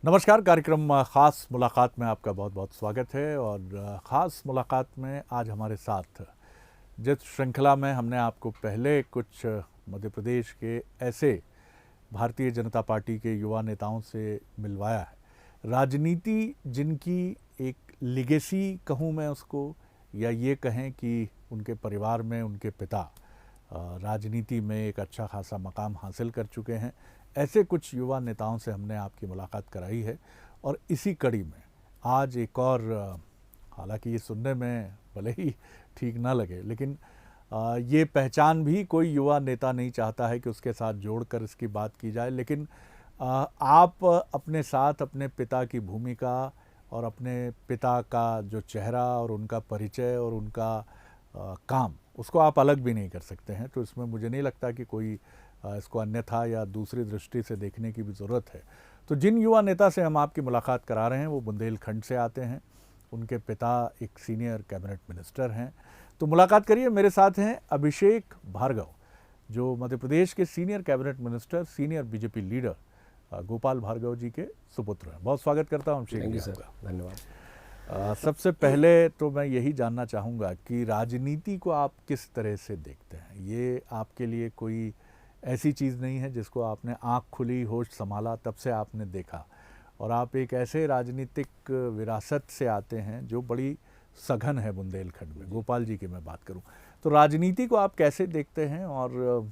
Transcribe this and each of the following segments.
नमस्कार। कार्यक्रम ख़ास मुलाकात में आपका बहुत बहुत स्वागत है। और ख़ास मुलाकात में आज हमारे साथ जिस श्रृंखला में हमने आपको पहले कुछ मध्य प्रदेश के ऐसे भारतीय जनता पार्टी के युवा नेताओं से मिलवाया है, राजनीति जिनकी एक लिगेसी कहूँ मैं उसको, या ये कहें कि उनके परिवार में उनके पिता राजनीति में एक अच्छा खासा मकाम हासिल कर चुके हैं, ऐसे कुछ युवा नेताओं से हमने आपकी मुलाकात कराई है। और इसी कड़ी में आज एक और, हालांकि ये सुनने में भले ही ठीक ना लगे, लेकिन ये पहचान भी कोई युवा नेता नहीं चाहता है कि उसके साथ जोड़कर इसकी बात की जाए, लेकिन आप अपने साथ अपने पिता की भूमिका और अपने पिता का जो चेहरा और उनका परिचय और उनका काम, उसको आप अलग भी नहीं कर सकते हैं। तो इसमें मुझे नहीं लगता कि कोई इसको अन्यथा या दूसरी दृष्टि से देखने की भी ज़रूरत है। तो जिन युवा नेता से हम आपकी मुलाकात करा रहे हैं वो बुंदेलखंड से आते हैं। उनके पिता एक सीनियर कैबिनेट मिनिस्टर हैं। तो मुलाकात करिए, मेरे साथ हैं अभिषेक भार्गव, जो मध्य प्रदेश के senior cabinet minister, senior BJP leader Gopal Bhargav ji के सुपुत्र हैं। बहुत स्वागत करता हूँ अभिषेक जी का। धन्यवाद। सबसे पहले तो मैं यही जानना चाहूँगा कि राजनीति को आप किस तरह से देखते हैं। ये आपके लिए कोई ऐसी चीज़ नहीं है जिसको आपने आँख खुली, होश संभाला, तब से आपने देखा, और आप एक ऐसे राजनीतिक विरासत से आते हैं जो बड़ी सघन है बुंदेलखंड में। गोपाल जी की मैं बात करूं तो राजनीति को आप कैसे देखते हैं, और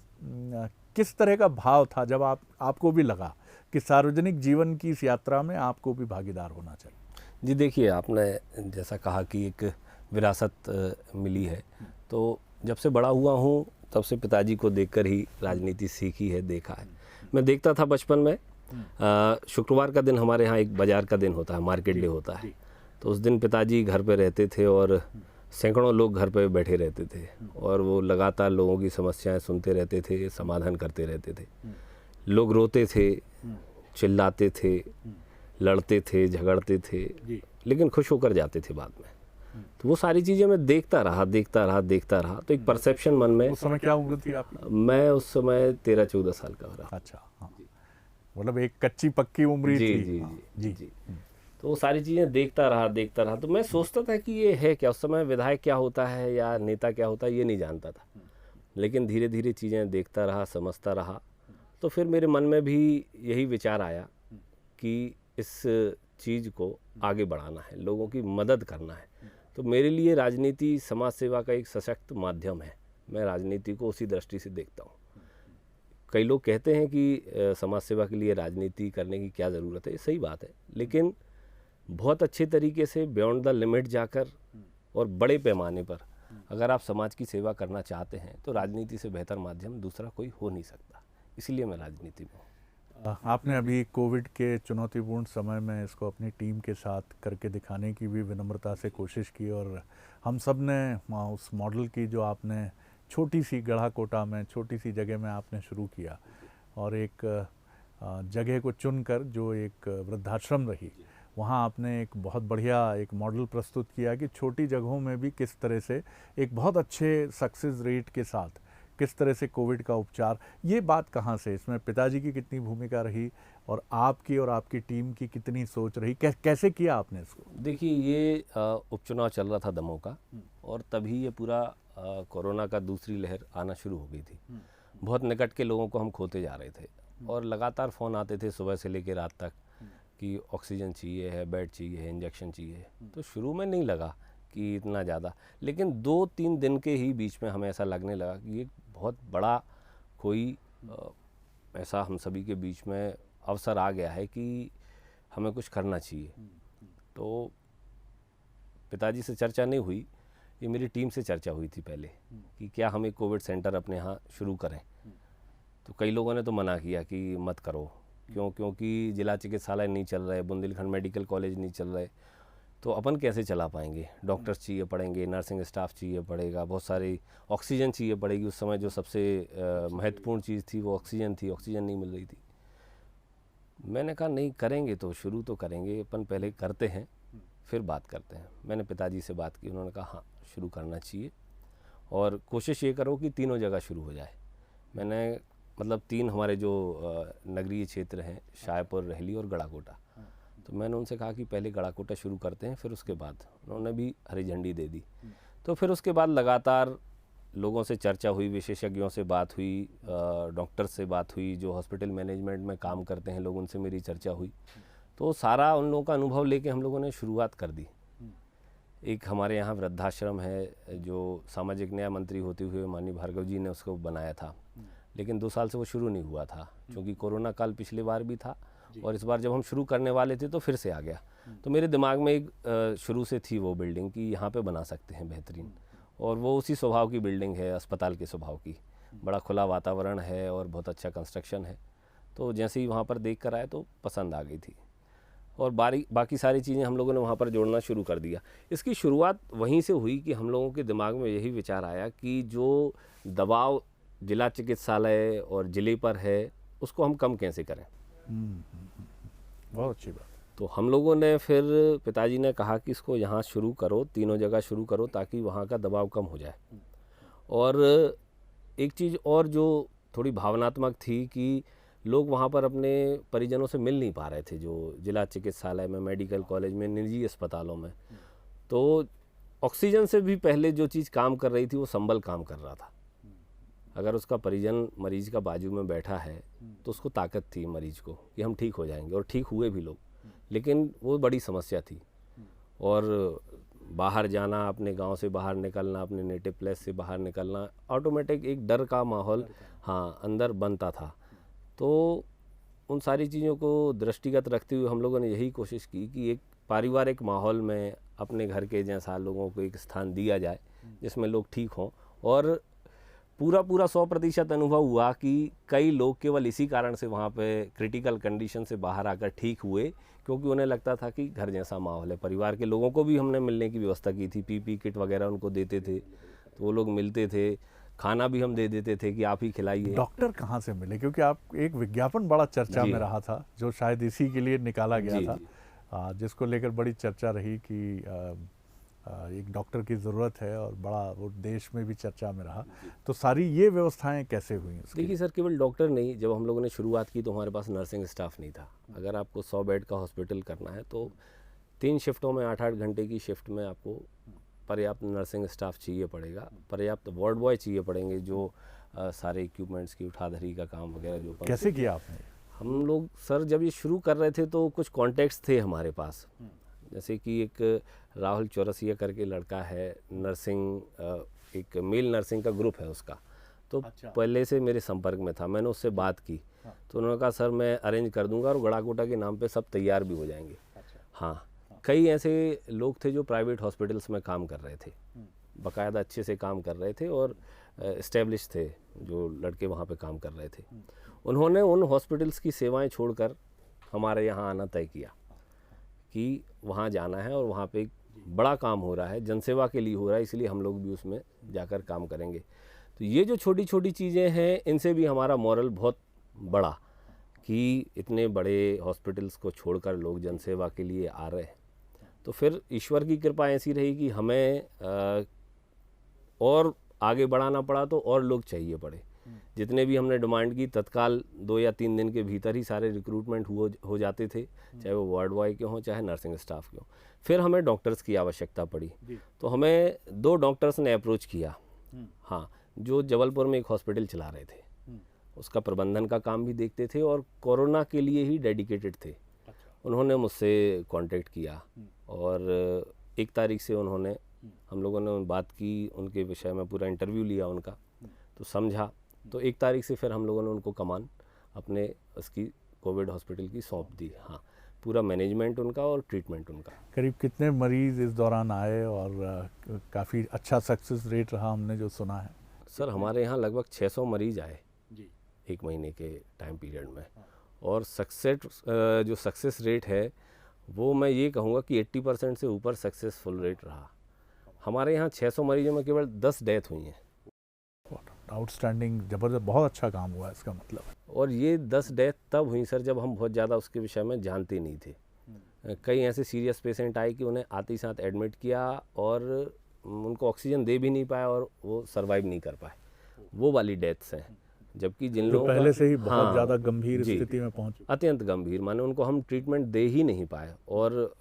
किस तरह का भाव था जब आपको भी लगा कि सार्वजनिक जीवन की इस यात्रा में आपको भी भागीदार होना चाहिए? जी देखिए, आपने जैसा कहा कि एक विरासत मिली है, तो जब से बड़ा हुआ हूँ तब से पिताजी को देखकर ही राजनीति सीखी है, देखा है। मैं देखता था बचपन में, शुक्रवार का दिन हमारे यहाँ एक बाज़ार का दिन होता है, मार्केट डे होता है। तो उस दिन पिताजी घर पे रहते थे और सैकड़ों लोग घर पे बैठे रहते थे और वो लगातार लोगों की समस्याएं सुनते रहते थे, समाधान करते रहते थे। लोग रोते थे, चिल्लाते थे, लड़ते थे, झगड़ते थे, लेकिन खुश होकर जाते थे बाद में। तो वो सारी चीज़ें मैं देखता रहा। तो एक परसेप्शन मन में। उस समय क्या उम्र थी आपकी? मैं उस समय 13-14 साल का हो रहा। अच्छा, हाँ, मतलब एक कच्ची पक्की उम्र थी। जी। तो वो सारी चीज़ें देखता रहा। तो मैं सोचता था कि ये है क्या। उस समय विधायक क्या होता है या नेता क्या होता है ये नहीं जानता था, लेकिन धीरे धीरे चीज़ें देखता रहा, समझता रहा। तो फिर मेरे मन में भी यही विचार आया कि इस चीज़ को आगे बढ़ाना है, लोगों की मदद करना है। तो मेरे लिए राजनीति समाज सेवा का एक सशक्त माध्यम है। मैं राजनीति को उसी दृष्टि से देखता हूँ। कई लोग कहते हैं कि समाज सेवा के लिए राजनीति करने की क्या ज़रूरत है, ये सही बात है, लेकिन बहुत अच्छे तरीके से बियॉन्ड द लिमिट जाकर और बड़े पैमाने पर अगर आप समाज की सेवा करना चाहते हैं तो राजनीति से बेहतर माध्यम दूसरा कोई हो नहीं सकता। इसलिए मैं राजनीति में हूँ। आपने अभी कोविड के चुनौतीपूर्ण समय में इसको अपनी टीम के साथ करके दिखाने की भी विनम्रता से कोशिश की, और हम सब ने उस मॉडल की जो आपने छोटी सी गढ़ाकोटा में, छोटी सी जगह में आपने शुरू किया, और एक जगह को चुनकर जो एक वृद्धाश्रम रही, वहाँ आपने एक बहुत बढ़िया एक मॉडल प्रस्तुत किया कि छोटी जगहों में भी किस तरह से एक बहुत अच्छे सक्सेस रेट के साथ किस तरह से कोविड का उपचार। ये बात कहाँ से, इसमें पिताजी की कितनी भूमिका रही और आपकी टीम की कितनी सोच रही, कैसे किया आपने इसको? देखिए, ये उपचुनाव चल रहा था दमोह का, और तभी ये पूरा कोरोना का दूसरी लहर आना शुरू हो गई थी। बहुत निकट के लोगों को हम खोते जा रहे थे और लगातार फ़ोन आते थे सुबह से लेकर रात तक कि ऑक्सीजन चाहिए है, बेड चाहिए है, इंजेक्शन चाहिए। तो शुरू में नहीं लगा कि इतना ज़्यादा, लेकिन 2-3 दिन के ही बीच में हमें ऐसा लगने लगा कि एक बहुत बड़ा कोई ऐसा हम सभी के बीच में अवसर आ गया है कि हमें कुछ करना चाहिए। तो पिताजी से चर्चा नहीं हुई, ये मेरी टीम से चर्चा हुई थी पहले कि क्या हम एक कोविड सेंटर अपने यहाँ शुरू करें। तो कई लोगों ने तो मना किया कि मत करो, क्योंकि जिला चिकित्सालय नहीं चल रहे, बुंदेलखंड मेडिकल कॉलेज नहीं चल रहे, तो अपन कैसे चला पाएंगे। डॉक्टर्स चाहिए पड़ेंगे, नर्सिंग स्टाफ चाहिए पड़ेगा, बहुत सारी ऑक्सीजन चाहिए पड़ेगी। उस समय जो सबसे महत्वपूर्ण चीज़ थी वो ऑक्सीजन थी, ऑक्सीजन नहीं मिल रही थी। मैंने कहा नहीं, करेंगे तो शुरू तो करेंगे, अपन पहले करते हैं फिर बात करते हैं। मैंने पिताजी से बात की, उन्होंने कहा हाँ शुरू करना चाहिए और कोशिश ये करो कि तीनों जगह शुरू हो जाए। मैंने 3 हमारे जो नगरीय क्षेत्र हैं, शाहपुर, रहली और गड़ाकोटा, तो मैंने उनसे कहा कि पहले गड़ाकोटा शुरू करते हैं, फिर उसके बाद उन्होंने भी हरी झंडी दे दी। तो फिर उसके बाद लगातार लोगों से चर्चा हुई, विशेषज्ञों से बात हुई, डॉक्टर से बात हुई, जो हॉस्पिटल मैनेजमेंट में काम करते हैं लोग, उनसे मेरी चर्चा हुई। तो सारा उन लोगों का अनुभव लेके हम लोगों ने शुरुआत कर दी। एक हमारे यहाँ वृद्धाश्रम है, जो सामाजिक न्याय मंत्री होते हुए माननीय भार्गव जी ने उसको बनाया था, लेकिन 2 साल से वो शुरू नहीं हुआ था, क्योंकि कोरोना काल पिछली बार भी था और इस बार जब हम शुरू करने वाले थे तो फिर से आ गया। तो मेरे दिमाग में एक शुरू से थी वो बिल्डिंग कि यहाँ पे बना सकते हैं बेहतरीन, और वो उसी स्वभाव की बिल्डिंग है, अस्पताल के स्वभाव की। बड़ा खुला वातावरण है और बहुत अच्छा कंस्ट्रक्शन है। तो जैसे ही वहाँ पर देख कर आए तो पसंद आ गई थी, और बाकी सारी चीज़ें हम लोगों ने वहाँ पर जोड़ना शुरू कर दिया। इसकी शुरुआत वहीं से हुई कि हम लोगों के दिमाग में यही विचार आया कि जो दबाव जिला चिकित्सालय और ज़िले पर है, उसको हम कम कैसे करें। बहुत अच्छी बात। तो हम लोगों ने फिर, पिताजी ने कहा कि इसको यहाँ शुरू करो, तीनों जगह शुरू करो, ताकि वहाँ का दबाव कम हो जाए। और एक चीज़ और जो थोड़ी भावनात्मक थी कि लोग वहाँ पर अपने परिजनों से मिल नहीं पा रहे थे, जो जिला चिकित्सालय में, मेडिकल कॉलेज में, निजी अस्पतालों में। तो ऑक्सीजन से भी पहले जो चीज़ काम कर रही थी वो संबल काम कर रहा था। अगर उसका परिजन मरीज़ का बाजू में बैठा है तो उसको ताकत थी मरीज़ को कि हम ठीक हो जाएंगे, और ठीक हुए भी लोग। लेकिन वो बड़ी समस्या थी, और बाहर जाना, अपने गांव से बाहर निकलना, अपने नेटिव प्लेस से बाहर निकलना, ऑटोमेटिक एक डर का माहौल अंदर बनता था। तो उन सारी चीज़ों को दृष्टिगत रखते हुए हम लोगों ने यही कोशिश की कि एक पारिवारिक माहौल में अपने घर के जैसा लोगों को एक स्थान दिया जाए जिसमें लोग ठीक हों। और पूरा 100% अनुभव हुआ कि कई लोग केवल इसी कारण से वहाँ पे क्रिटिकल कंडीशन से बाहर आकर ठीक हुए, क्योंकि उन्हें लगता था कि घर जैसा माहौल है। परिवार के लोगों को भी हमने मिलने की व्यवस्था की थी, पीपी किट वगैरह उनको देते थे, तो वो लोग मिलते थे। खाना भी हम दे देते थे कि आप ही खिलाइए। डॉक्टर कहाँ से मिले, क्योंकि आप एक विज्ञापन बड़ा चर्चा में रहा था, जो शायद इसी के लिए निकाला गया था, जिसको लेकर बड़ी चर्चा रही कि एक डॉक्टर की ज़रूरत है, और बड़ा वो देश में भी चर्चा में रहा। तो सारी ये व्यवस्थाएं कैसे हुई? देखिए सर, केवल डॉक्टर नहीं, जब हम लोगों ने शुरुआत की तो हमारे पास नर्सिंग स्टाफ नहीं था। अगर आपको 100 बेड का हॉस्पिटल करना है तो 3 शिफ्टों में 8-8 घंटे की शिफ्ट में आपको पर्याप्त नर्सिंग स्टाफ चाहिए पड़ेगा, पर्याप्त वार्ड बॉय चाहिए पड़ेंगे, जो सारे इक्विपमेंट्स की उठाधरी का काम वगैरह जो। कैसे किया आपने? हम लोग सर जब ये शुरू कर रहे थे तो कुछ कॉन्टेक्ट्स थे हमारे पास, जैसे कि एक राहुल चौरसिया करके लड़का है, नर्सिंग, एक मेल नर्सिंग का ग्रुप है उसका, तो पहले से मेरे संपर्क में था। मैंने उससे बात की तो उन्होंने कहा सर मैं अरेंज कर दूंगा, और गड़ाकोटा के नाम पे सब तैयार भी हो जाएंगे। हाँ, कई ऐसे लोग थे जो प्राइवेट हॉस्पिटल्स में काम कर रहे थे, बाकायदा अच्छे से काम कर रहे थे, और इस्टेब्लिश थे जो लड़के वहाँ पे काम कर रहे थे। उन्होंने उन हॉस्पिटल्स की सेवाएं छोड़कर हमारे यहाँ आना तय किया कि वहाँ जाना है, और वहाँ पे एक बड़ा काम हो रहा है, जनसेवा के लिए हो रहा है, इसलिए हम लोग भी उसमें जाकर काम करेंगे। तो ये जो छोटी छोटी चीज़ें हैं, इनसे भी हमारा मॉरल बहुत बड़ा कि इतने बड़े हॉस्पिटल्स को छोड़कर लोग जनसेवा के लिए आ रहे हैं। तो फिर ईश्वर की कृपा ऐसी रही कि हमें और आगे बढ़ाना पड़ा, तो और लोग चाहिए पड़े। जितने भी हमने डिमांड की, तत्काल 2 या 3 दिन के भीतर ही सारे रिक्रूटमेंट हो जाते थे, चाहे वो वार्ड बॉय के हों, चाहे नर्सिंग स्टाफ के हों। फिर हमें डॉक्टर्स की आवश्यकता पड़ी, तो हमें 2 डॉक्टर्स ने अप्रोच किया, हाँ, जो जबलपुर में एक हॉस्पिटल चला रहे थे, उसका प्रबंधन का काम भी देखते थे और कोरोना के लिए ही डेडिकेटेड थे। उन्होंने मुझसे कांटेक्ट किया, और 1 तारीख से उन्होंने, हम लोगों ने बात की, उनके विषय में पूरा इंटरव्यू लिया उनका, तो समझा। तो 1 तारीख से फिर हम लोगों ने उनको कमान अपने उसकी कोविड हॉस्पिटल की सौंप दी। हाँ, पूरा मैनेजमेंट उनका और ट्रीटमेंट उनका। करीब कितने मरीज़ इस दौरान आए, और काफ़ी अच्छा सक्सेस रेट रहा हमने जो सुना है? सर हमारे यहाँ लगभग 600 मरीज़ आए 1 महीने के टाइम पीरियड में, और जो सक्सेस रेट है वो मैं ये कहूँगा कि 80% से ऊपर सक्सेसफुल रेट रहा। हमारे यहाँ 600 मरीजों में केवल 10 डेथ हुई हैं। आउटस्टैंडिंग, ज़बरदस्त, बहुत अच्छा काम हुआ इसका मतलब। और ये 10 डेथ तब हुई सर जब हम बहुत ज़्यादा उसके विषय में जानते नहीं थे। कई ऐसे सीरियस पेशेंट आए कि उन्हें आते ही साथ एडमिट किया, और उनको ऑक्सीजन दे भी नहीं पाया, और वो सर्वाइव नहीं कर पाए, वो वाली डेथ्स हैं। जबकि जिन जो लोगों पहले का से ही बहुत हाँ, ज़्यादा गंभीर जी, स्थिति में पहुंच अत्यंत गंभीर, माने उनको हम ट्रीटमेंट दे ही नहीं पाए और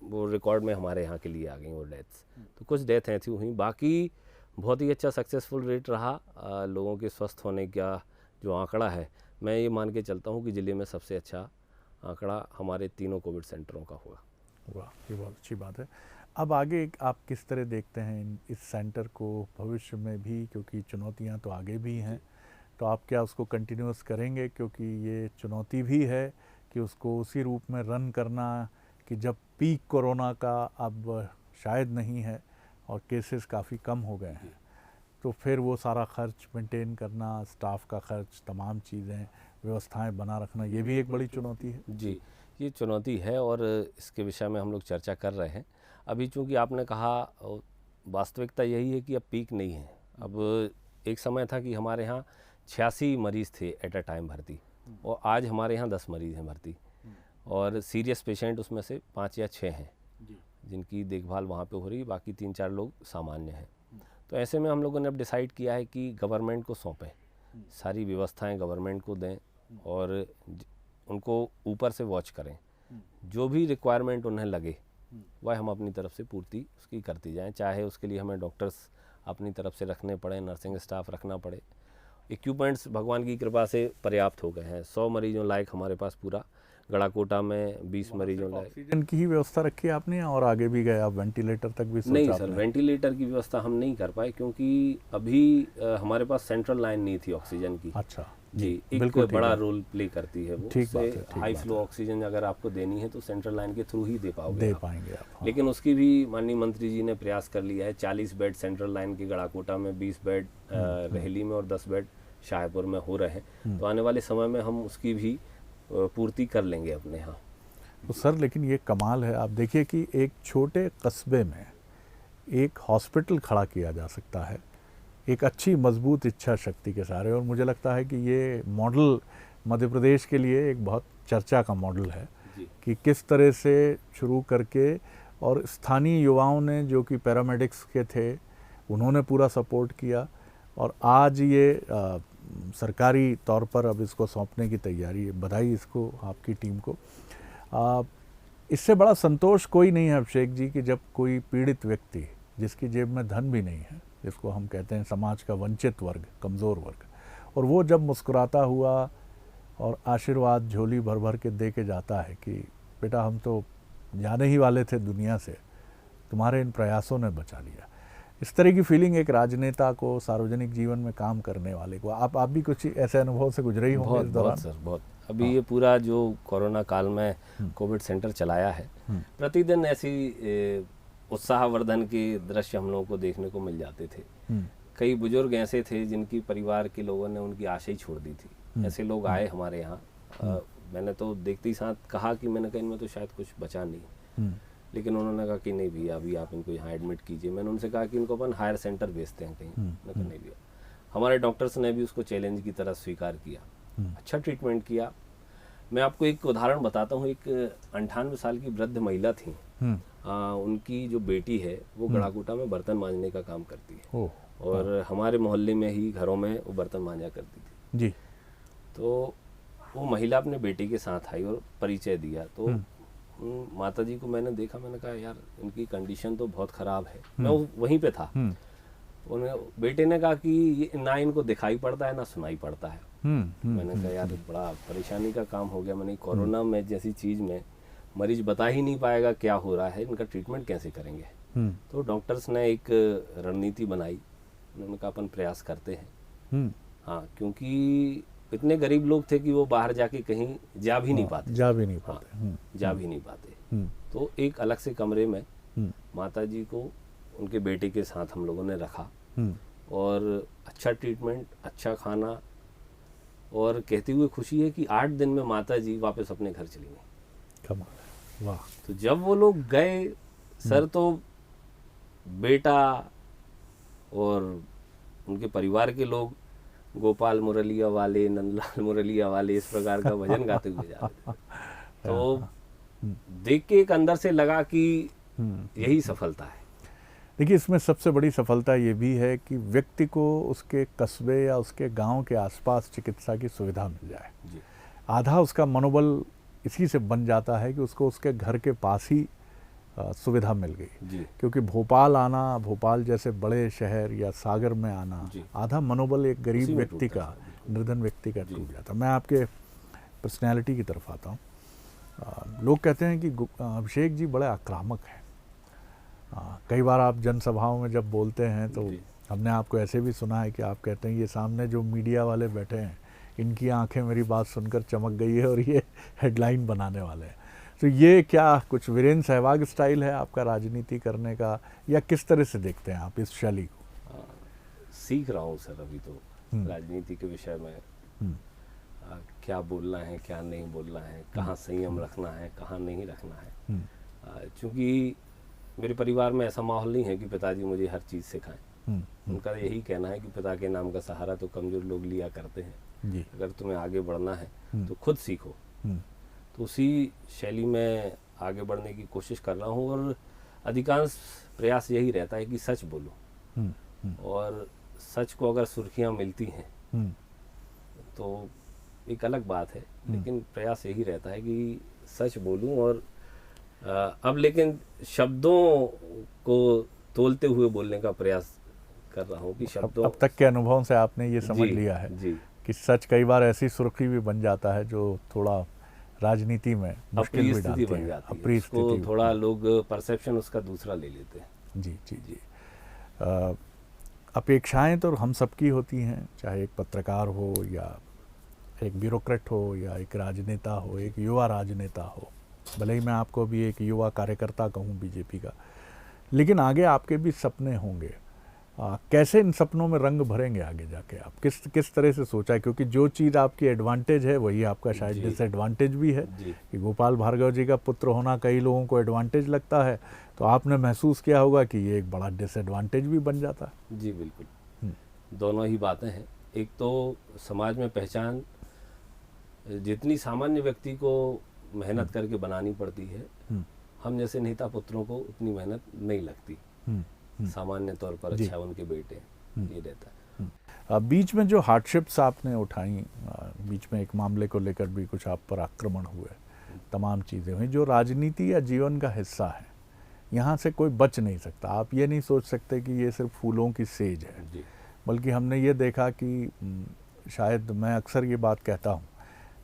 वो रिकॉर्ड में हमारे यहाँ के लिए आ गई वो डेथ्स। तो कुछ डेथ ऐसी हुई, बाकी बहुत ही अच्छा सक्सेसफुल रेट रहा लोगों के स्वस्थ होने का जो आंकड़ा है। मैं ये मान के चलता हूँ कि ज़िले में सबसे अच्छा आंकड़ा हमारे तीनों कोविड सेंटरों का हुआ। वाह, ये बहुत अच्छी बात है। अब आगे आप किस तरह देखते हैं इस सेंटर को भविष्य में भी, क्योंकि चुनौतियां तो आगे भी हैं, तो आप क्या उसको कंटिन्यूस करेंगे, क्योंकि ये चुनौती भी है कि उसको उसी रूप में रन करना कि जब पीक कोरोना का अब शायद नहीं है और केसेस काफ़ी कम हो गए हैं, तो फिर वो सारा खर्च मेंटेन करना, स्टाफ का खर्च, तमाम चीज़ें व्यवस्थाएं बना रखना, ये भी एक बड़ी चुनौती है। जी, ये चुनौती है और इसके विषय में हम लोग चर्चा कर रहे हैं। अभी चूँकि आपने कहा वास्तविकता यही है कि अब पीक नहीं है। अब एक समय था कि हमारे यहाँ 86 मरीज़ थे एट अ टाइम भर्ती, और आज हमारे यहाँ 10 मरीज़ हैं भर्ती, और सीरियस पेशेंट उसमें से 5 या 6 हैं जिनकी देखभाल वहाँ पे हो रही है, बाकी 3-4 लोग सामान्य हैं। तो ऐसे में हम लोगों ने अब डिसाइड किया है कि गवर्नमेंट को सौंपें, सारी व्यवस्थाएं गवर्नमेंट को दें और उनको ऊपर से वॉच करें। जो भी रिक्वायरमेंट उन्हें लगे वह हम अपनी तरफ से पूर्ति उसकी करती जाएं, चाहे उसके लिए हमें डॉक्टर्स अपनी तरफ से रखने पड़े, नर्सिंग स्टाफ रखना पड़े। इक्विपमेंट्स भगवान की कृपा से पर्याप्त हो गए हैं। 100 मरीजों लायक हमारे पास पूरा गड़ाकोटा में 20 मरीजों लायक। ऑक्सीजन की ही व्यवस्था रखी है आपने और आगे भी गए आप, वेंटिलेटर तक भी सोचा? नहीं सर, वेंटिलेटर की व्यवस्था हम नहीं कर पाए क्योंकि अभी हमारे पास सेंट्रल लाइन नहीं थी ऑक्सीजन की। अच्छा जी, एक बड़ा रोल प्ले करती है वो। ठीक बात है, ठीक हाई फ्लो ऑक्सीजन अगर आपको देनी है तो सेंट्रल लाइन के थ्रू ही दे पाएंगे आप। हाँ। लेकिन उसकी भी माननीय मंत्री जी ने प्रयास कर लिया है। 40 बेड सेंट्रल लाइन के गड़ाकोटा में, 20 बेड रेहली में और 10 बेड शाहपुर में हो रहे हैं। तो आने वाले समय में हम उसकी भी पूर्ति कर लेंगे अपने यहाँ। तो सर लेकिन ये कमाल है, आप देखिए कि एक छोटे कस्बे में एक हॉस्पिटल खड़ा किया जा सकता है एक अच्छी मजबूत इच्छा शक्ति के सहारे, और मुझे लगता है कि ये मॉडल मध्य प्रदेश के लिए एक बहुत चर्चा का मॉडल है कि किस तरह से शुरू करके, और स्थानीय युवाओं ने जो कि पैरामेडिक्स के थे उन्होंने पूरा सपोर्ट किया, और आज ये सरकारी तौर पर अब इसको सौंपने की तैयारी है। बधाई इसको, आपकी टीम को। इससे बड़ा संतोष कोई नहीं है अभिषेक जी कि जब कोई पीड़ित व्यक्ति जिसकी जेब में धन भी नहीं है, जिसको हम कहते हैं समाज का वंचित वर्ग, कमज़ोर वर्ग, और वो जब मुस्कुराता हुआ और आशीर्वाद झोली भर भर के दे के जाता है कि बेटा हम तो जाने ही वाले थे दुनिया से, तुम्हारे इन प्रयासों ने बचा लिया। इस तरह की फीलिंग एक राजनेता को, सार्वजनिक जीवन में काम करने वाले को, आप भी कुछ ऐसे अनुभव से गुजरे ही होंगे इस दौरान? बहुत सर, बहुत। अभी ये पूरा जो कोरोना काल में कोविड सेंटर चलाया है, प्रतिदिन ऐसी उत्साहवर्धन के दृश्य हम लोगों को देखने को मिल जाते थे। कई बुजुर्ग ऐसे थे जिनकी परिवार के लोगों ने उनकी आशा ही छोड़ दी थी। ऐसे लोग आए हमारे यहाँ। मैंने तो देखते ही साथ कहा कि मैंने कहा इनमें तो शायद कुछ बचा नहीं, लेकिन उन्होंने कहा कि नहीं भैया अभी आप इनको यहाँ एडमिट कीजिए। मैंने उनसे कहा कि इनको अपन हायर सेंटर भेजते हैं कहीं। मैंने कहा नहीं भैया। हमारे डॉक्टर्स ने भी उसको चैलेंज की तरह स्वीकार किया, अच्छा ट्रीटमेंट किया। मैं आपको एक उदाहरण बताता हूँ। एक 98 साल की वृद्ध महिला थी, उनकी जो बेटी है वो गड़ाकोटा में बर्तन मांजने का काम करती है, और हमारे मोहल्ले में ही घरों में वो बर्तन मांजा करती थी जी। तो वो महिला अपने बेटे के साथ आई और परिचय दिया। तो माता जी को मैंने देखा, मैंने कहा यार इनकी कंडीशन तो बहुत ख़राब है। मैं वहीं पे था। उन्हें बेटे ने कहा कि ये ना इनको दिखाई पड़ता है ना सुनाई पड़ता है। मैंने कहा यार बड़ा परेशानी का काम हो गया। मैंने कोरोना में जैसी चीज़ में मरीज बता ही नहीं पाएगा क्या हो रहा है, इनका ट्रीटमेंट कैसे करेंगे। तो डॉक्टर्स ने एक रणनीति बनाई। उन्होंने कहा अपन प्रयास करते हैं। हाँ, क्योंकि इतने गरीब लोग थे कि वो बाहर जाके कहीं जा भी नहीं पाते। तो एक अलग से कमरे में माता जी को उनके बेटे के साथ हम लोगों ने रखा, और अच्छा ट्रीटमेंट, अच्छा खाना, और कहते हुए खुशी है कि 8 दिन में माता जी वापस अपने घर चली गई। कमाल, वाह। तो जब वो लोग गए सर, तो बेटा और उनके परिवार के लोग गोपाल मुरलिया वाले, नंदलाल मुरलिया वाले, इस प्रकार का भजन गाते हुए जा रहे थे। तो देख के एक अंदर से लगा कि यही सफलता है। देखिए, इसमें सबसे बड़ी सफलता ये भी है कि व्यक्ति को उसके कस्बे या उसके गांव के आसपास चिकित्सा की सुविधा मिल जाए। जी। आधा उसका मनोबल इसी से बन जाता है कि उसको उसके घर के पास ही सुविधा मिल गई। जी। क्योंकि भोपाल आना, भोपाल जैसे बड़े शहर या सागर में आना, जी। आधा मनोबल एक गरीब उसी में व्यक्ति टूटता का, है, बिल्कुल। निर्धन व्यक्ति का जी। टूट जाता। मैं आपके पर्सनैलिटी की तरफ आता हूँ। लोग कहते हैं कि अभिषेक जी बड़े आक्रामक हैं। कई बार आप जनसभाओं में जब बोलते हैं तो जी। हमने आपको ऐसे भी सुना है कि आप कहते हैं ये सामने जो मीडिया वाले बैठे हैं, इनकी आंखें मेरी बात सुनकर चमक गई है और ये हेडलाइन बनाने वाले हैं। तो ये क्या कुछ वीरेंद्र सहवाग स्टाइल है आपका राजनीति करने का, या किस तरह से देखते हैं आप इस शैली को? सीख रहा हूँ सर अभी तो राजनीति के विषय में, क्या बोलना है, क्या नहीं बोलना है, कहाँ संयम रखना है, कहाँ नहीं रखना है। चूँकि मेरे परिवार में ऐसा माहौल नहीं है कि पिताजी मुझे हर चीज़ सिखाएं। उनका यही कहना है कि पिता के नाम का सहारा तो कमज़ोर लोग लिया करते हैं जी। अगर तुम्हें आगे बढ़ना है तो खुद सीखो। तो उसी शैली में आगे बढ़ने की कोशिश कर रहा हूँ और अधिकांश प्रयास यही रहता है कि सच बोलो। और सच को अगर सुर्खियाँ मिलती हैं तो एक अलग बात है, लेकिन प्रयास यही रहता है कि सच बोलूं। और अब लेकिन शब्दों को तोलते हुए बोलने का प्रयास कर रहा हूं कि शब्दों, अब तक के अनुभव से आपने ये समझ लिया है जी, कि सच कई बार ऐसी सुर्खी भी बन जाता है जो थोड़ा राजनीति में मुश्किल भी डालती बन है, जाती है। अप्रिय उसको स्थिति। थोड़ा लोग परसेप्शन उसका दूसरा ले लेते हैं। जी जी जी। अपेक्षाएं तो हम सबकी होती हैं, चाहे एक पत्रकार हो या एक ब्यूरोक्रेट हो या एक राजनेता हो, एक युवा राजनेता हो। भले ही मैं आपको भी एक युवा कार्यकर्ता कहूँ बीजेपी का, लेकिन आगे आपके भी सपने होंगे। कैसे इन सपनों में रंग भरेंगे आगे जाके आप? किस तरह से सोचा है? क्योंकि जो चीज़ आपकी एडवांटेज है वही आपका शायद डिसएडवांटेज भी है। कि गोपाल भार्गव जी का पुत्र होना कई लोगों को एडवांटेज लगता है, तो आपने महसूस किया होगा कि ये एक बड़ा डिसएडवांटेज भी बन जाता है। जी बिल्कुल, दोनों ही बातें हैं। एक तो समाज में पहचान जितनी सामान्य व्यक्ति को मेहनत करके बनानी पड़ती है, हम जैसे नेता पुत्रों को उतनी मेहनत नहीं लगती। सामान्य तौर पर अच्छा उनके बेटे, ये रहता है। बीच में जो हार्डशिप्स आपने उठाई, बीच में एक मामले को लेकर भी कुछ आप पर आक्रमण हुए, तमाम चीज़ें हुई जो राजनीति या जीवन का हिस्सा है। यहाँ से कोई बच नहीं सकता। आप ये नहीं सोच सकते कि ये सिर्फ फूलों की सेज है, बल्कि हमने ये देखा कि शायद, मैं अक्सर ये बात कहता हूँ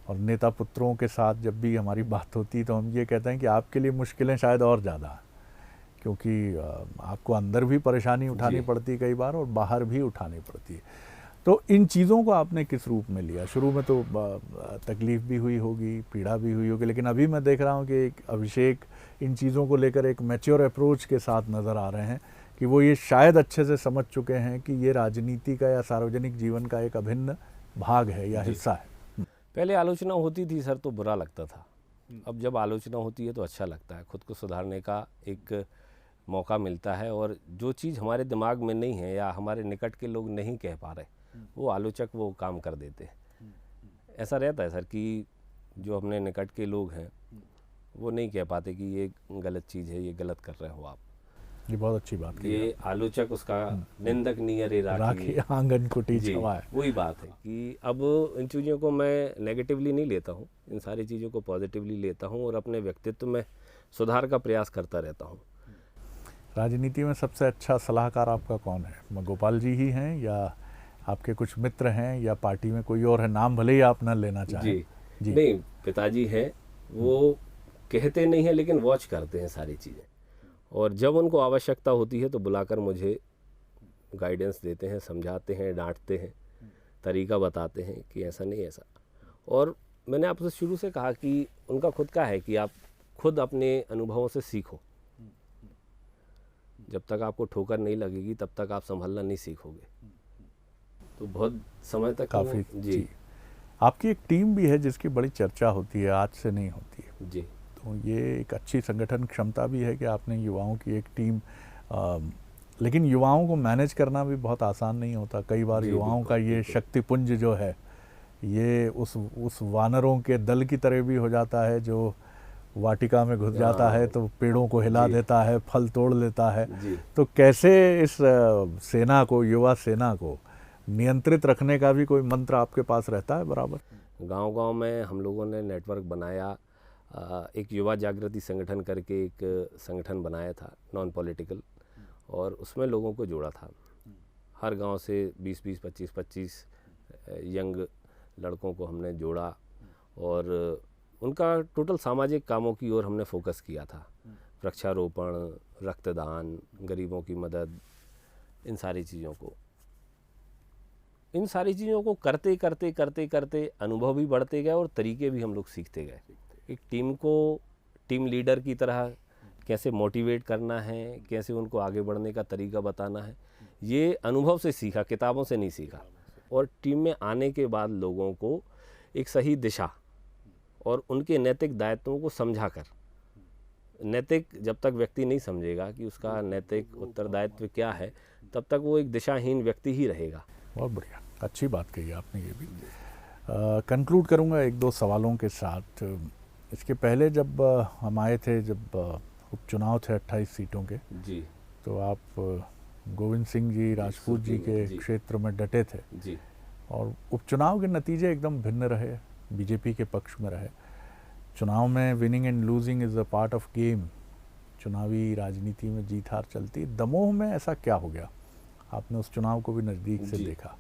और नेता पुत्रों के साथ जब भी हमारी बात होती तो हम ये कहते हैं कि आपके लिए मुश्किलें शायद और ज़्यादा हैं, क्योंकि आपको अंदर भी परेशानी उठानी पड़ती है कई बार और बाहर भी उठानी पड़ती है। तो इन चीज़ों को आपने किस रूप में लिया? शुरू में तो तकलीफ़ भी हुई होगी, पीड़ा भी हुई होगी, लेकिन अभी मैं देख रहा हूँ कि एक अभिषेक इन चीज़ों को लेकर एक मैच्योर अप्रोच के साथ नज़र आ रहे हैं कि वो ये शायद अच्छे से समझ चुके हैं कि ये राजनीति का या सार्वजनिक जीवन का एक अभिन्न भाग है या हिस्सा है। पहले आलोचना होती थी सर तो बुरा लगता था, अब जब आलोचना होती है तो अच्छा लगता है। खुद को सुधारने का एक मौका मिलता है और जो चीज़ हमारे दिमाग में नहीं है या हमारे निकट के लोग नहीं कह पा रहे, वो आलोचक वो काम कर देते हैं। ऐसा रहता है सर कि जो अपने निकट के लोग हैं वो नहीं कह पाते कि ये गलत चीज़ है, ये गलत कर रहे हो आप। ये बहुत अच्छी बात है। ये आलोचक उसका निंदक नियरे राखी आंगन कुटी छवा है। वही बात है कि अब इन चीज़ों को मैं नेगेटिवली नहीं लेता हूँ, इन सारी चीज़ों को पॉजिटिवली लेता हूँ और अपने व्यक्तित्व में सुधार का प्रयास करता रहता हूँ। राजनीति में सबसे अच्छा सलाहकार आपका कौन है? गोपाल जी ही हैं या आपके कुछ मित्र हैं या पार्टी में कोई और है? नाम भले ही आप न लेना चाहें। जी नहीं, पिताजी हैं, वो कहते नहीं हैं लेकिन वॉच करते हैं सारी चीज़ें, और जब उनको आवश्यकता होती है तो बुलाकर मुझे गाइडेंस देते हैं, समझाते हैं, डांटते हैं, तरीका बताते हैं कि ऐसा नहीं ऐसा। और मैंने आपसे शुरू से कहा कि उनका खुद का है कि आप खुद अपने अनुभवों से सीखो। जब तक आपको ठोकर नहीं लगेगी तब तक आप संभलना नहीं सीखोगे। तो बहुत समय तक काफ़ी जी। आपकी एक टीम भी है जिसकी बड़ी चर्चा होती है, आज से नहीं होती है जी। तो ये एक अच्छी संगठन क्षमता भी है कि आपने युवाओं की एक टीम, लेकिन युवाओं को मैनेज करना भी बहुत आसान नहीं होता। कई बार युवाओं का ये शक्तिपुंज जो है ये उस वानरों के दल की तरह भी हो जाता है जो वाटिका में घुस जाता है तो पेड़ों को हिला देता है, फल तोड़ लेता है। जी। तो कैसे इस सेना को, युवा सेना को नियंत्रित रखने का भी कोई मंत्र आपके पास रहता है बराबर? गांव-गांव में हम लोगों ने नेटवर्क बनाया, एक युवा जागृति संगठन करके एक संगठन बनाया था, नॉन पॉलिटिकल, और उसमें लोगों को जोड़ा था। हर गांव से 20-20, 25-25 यंग लड़कों को हमने जोड़ा और उनका टोटल सामाजिक कामों की ओर हमने फोकस किया था। वृक्षारोपण, रक्तदान, गरीबों की मदद, इन सारी चीज़ों को करते करते करते करते अनुभव भी बढ़ते गए और तरीके भी हम लोग सीखते गए। एक टीम को टीम लीडर की तरह कैसे मोटिवेट करना है, कैसे उनको आगे बढ़ने का तरीका बताना है, ये अनुभव से सीखा, किताबों से नहीं सीखा। और टीम में आने के बाद लोगों को एक सही दिशा और उनके नैतिक दायित्वों को समझाकर, नैतिक जब तक व्यक्ति नहीं समझेगा कि उसका नैतिक उत्तरदायित्व क्या है, तब तक वो एक दिशाहीन व्यक्ति ही रहेगा। बहुत बढ़िया, अच्छी बात कही आपने। ये भी कंक्लूड करूँगा एक दो सवालों के साथ। इसके पहले जब हम आए थे, जब उपचुनाव थे 28 सीटों के जी, तो आप गोविंद सिंह जी राजपूत जी के क्षेत्र में डटे थे जी, और उपचुनाव के नतीजे एकदम भिन्न रहे, बीजेपी के पक्ष में रहे। चुनाव में winning and losing is a part of game, चुनावी राजनीति में जीत हार चलती। दमोह में ऐसा क्या हो गया? आपने उस चुनाव को भी नज़दीक से देखा,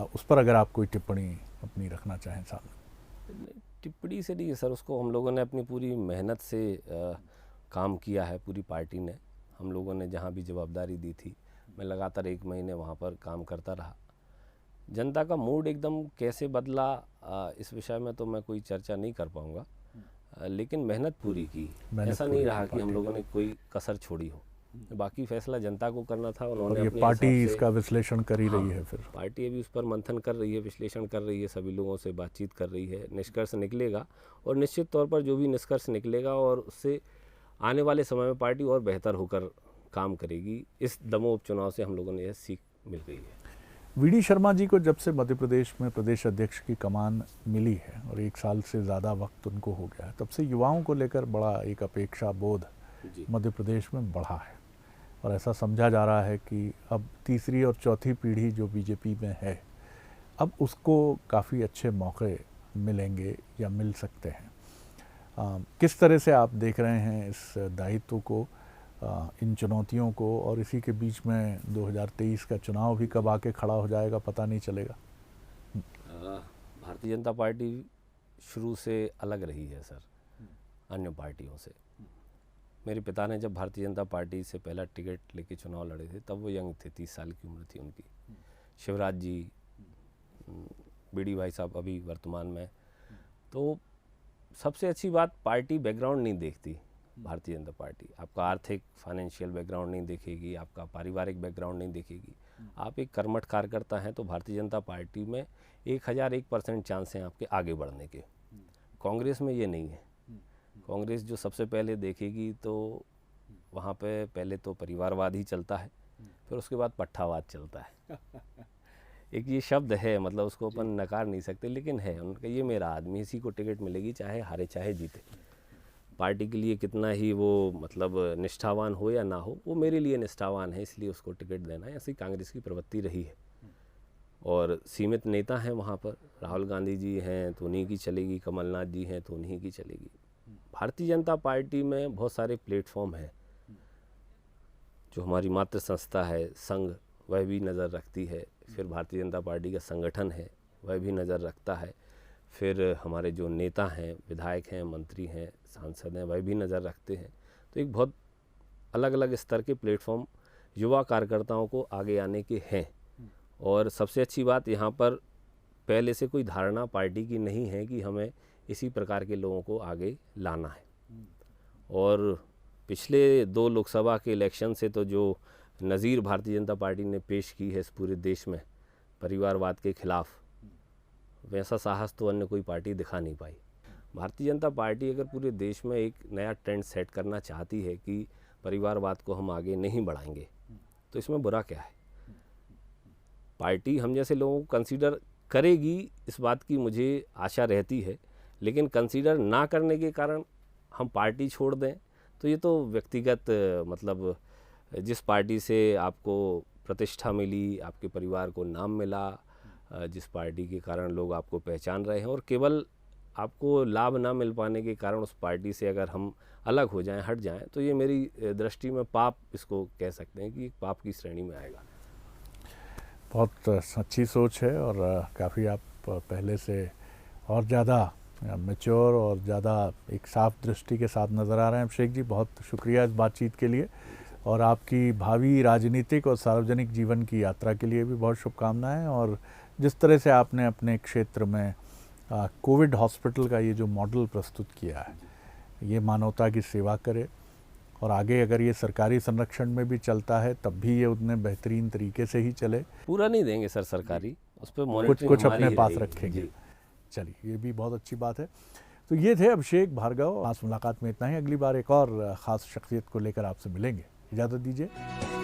उस पर अगर आप कोई टिप्पणी अपनी रखना चाहें सामने। टिप्पणी से नहीं सर, उसको हम लोगों ने अपनी पूरी मेहनत से काम किया है। पूरी पार्टी ने, हम लोगों ने जहाँ भी जवाबदारी दी थी, मैं लगातार 1 महीने वहाँ पर काम करता रहा। जनता का मूड एकदम कैसे बदला, इस विषय में तो मैं कोई चर्चा नहीं कर पाऊँगा, लेकिन मेहनत पूरी की। ऐसा नहीं रहा कि हम लोगों ने कोई कसर छोड़ी हो। बाकी फैसला जनता को करना था। उन्होंने ये पार्टी इसका विश्लेषण कर ही रही है। फिर पार्टी अभी उस पर मंथन कर रही है, विश्लेषण कर रही है, सभी लोगों से बातचीत कर रही है। निष्कर्ष निकलेगा और निश्चित तौर पर जो भी निष्कर्ष निकलेगा और उससे आने वाले समय में पार्टी और बेहतर होकर काम करेगी। इस दमोह उपचुनाव से हम लोगों ने यह सीख मिल गई है। वी.डी. शर्मा जी को जब से मध्य प्रदेश में प्रदेश अध्यक्ष की कमान मिली है और 1 साल से ज़्यादा वक्त उनको हो गया है, तब से युवाओं को लेकर बड़ा एक अपेक्षा बोध मध्य प्रदेश में बढ़ा है और ऐसा समझा जा रहा है कि अब तीसरी और चौथी पीढ़ी जो बीजेपी में है, अब उसको काफ़ी अच्छे मौके मिलेंगे या मिल सकते हैं। किस तरह से आप देख रहे हैं इस दायित्व को, इन चुनौतियों को, और इसी के बीच में 2023 का चुनाव भी कब आके खड़ा हो जाएगा पता नहीं चलेगा। भारतीय जनता पार्टी शुरू से अलग रही है सर अन्य पार्टियों से। मेरे पिता ने जब भारतीय जनता पार्टी से पहला टिकट लेके चुनाव लड़े थे तब वो यंग थे, 30 साल की उम्र थी उनकी। शिवराज जी, बीडी भाई साहब अभी वर्तमान में। तो सबसे अच्छी बात, पार्टी बैकग्राउंड नहीं देखती भारतीय जनता पार्टी। आपका आर्थिक फाइनेंशियल बैकग्राउंड नहीं देखेगी, आपका पारिवारिक बैकग्राउंड नहीं देखेगी। आप एक कर्मठ कार्यकर्ता हैं तो भारतीय जनता पार्टी में 1001% चांस हैं आपके आगे बढ़ने के। कांग्रेस में ये नहीं है। कांग्रेस जो सबसे पहले देखेगी तो वहाँ पे पहले तो परिवारवाद ही चलता है, फिर उसके बाद पट्टावाद चलता है। एक ये शब्द है, मतलब उसको अपन नकार नहीं सकते, लेकिन है उनका, ये मेरा आदमी, इसी को टिकट मिलेगी चाहे हारे चाहे जीते। पार्टी के लिए कितना ही वो मतलब निष्ठावान हो या ना हो, वो मेरे लिए निष्ठावान है, इसलिए उसको टिकट देना है। ऐसी कांग्रेस की प्रवृत्ति रही है और सीमित नेता हैं वहाँ पर। राहुल गांधी जी हैं तो उन्हीं की चलेगी, कमलनाथ जी हैं तो उन्हीं की चलेगी। भारतीय जनता पार्टी में बहुत सारे प्लेटफॉर्म हैं। जो हमारी मातृ संस्था है संघ, वह भी नज़र रखती है। फिर भारतीय जनता पार्टी का संगठन है, वह भी नज़र रखता है। फिर हमारे जो नेता हैं, विधायक हैं, मंत्री हैं, सांसद हैं, वह भी नज़र रखते हैं। तो एक बहुत अलग अलग स्तर के प्लेटफॉर्म युवा कार्यकर्ताओं को आगे आने के हैं। और सबसे अच्छी बात, यहाँ पर पहले से कोई धारणा पार्टी की नहीं है कि हमें इसी प्रकार के लोगों को आगे लाना है। और पिछले 2 लोकसभा के इलेक्शन से तो जो नज़ीर भारतीय जनता पार्टी ने पेश की है इस पूरे देश में परिवारवाद के खिलाफ, वैसा साहस तो अन्य कोई पार्टी दिखा नहीं पाई। भारतीय जनता पार्टी अगर पूरे देश में एक नया ट्रेंड सेट करना चाहती है कि परिवारवाद को हम आगे नहीं बढ़ाएंगे, तो इसमें बुरा क्या है? पार्टी हम जैसे लोगों को कंसीडर करेगी, इस बात की मुझे आशा रहती है, लेकिन कंसीडर ना करने के कारण हम पार्टी छोड़ दें तो ये तो व्यक्तिगत मतलब जिस पार्टी से आपको प्रतिष्ठा मिली, आपके परिवार को नाम मिला, जिस पार्टी के कारण लोग आपको पहचान रहे हैं, और केवल आपको लाभ ना मिल पाने के कारण उस पार्टी से अगर हम अलग हो जाएं, हट जाएं, तो ये मेरी दृष्टि में पाप, इसको कह सकते हैं कि पाप की श्रेणी में आएगा। बहुत अच्छी सोच है और काफ़ी आप पहले से और ज़्यादा मैच्योर और ज़्यादा एक साफ दृष्टि के साथ नज़र आ रहे हैं। अभिषेक जी, बहुत शुक्रिया इस बातचीत के लिए, और आपकी भावी राजनीतिक और सार्वजनिक जीवन की यात्रा के लिए भी बहुत शुभकामनाएं। और जिस तरह से आपने अपने क्षेत्र में कोविड हॉस्पिटल का ये जो मॉडल प्रस्तुत किया है, ये मानवता की सेवा करे, और आगे अगर ये सरकारी संरक्षण में भी चलता है तब भी ये उतने बेहतरीन तरीके से ही चले। पूरा नहीं देंगे सर सरकारी, उस पर कुछ मॉनिटरिंग कुछ हमारी अपने ही पास रहेगी। रखेंगे। जी। चलिए, ये भी बहुत अच्छी बात है। तो ये थे अभिषेक भार्गव। खास मुलाकात में इतना ही। अगली बार एक और ख़ास शख्सियत को लेकर आपसे मिलेंगे। इजाज़त दीजिए।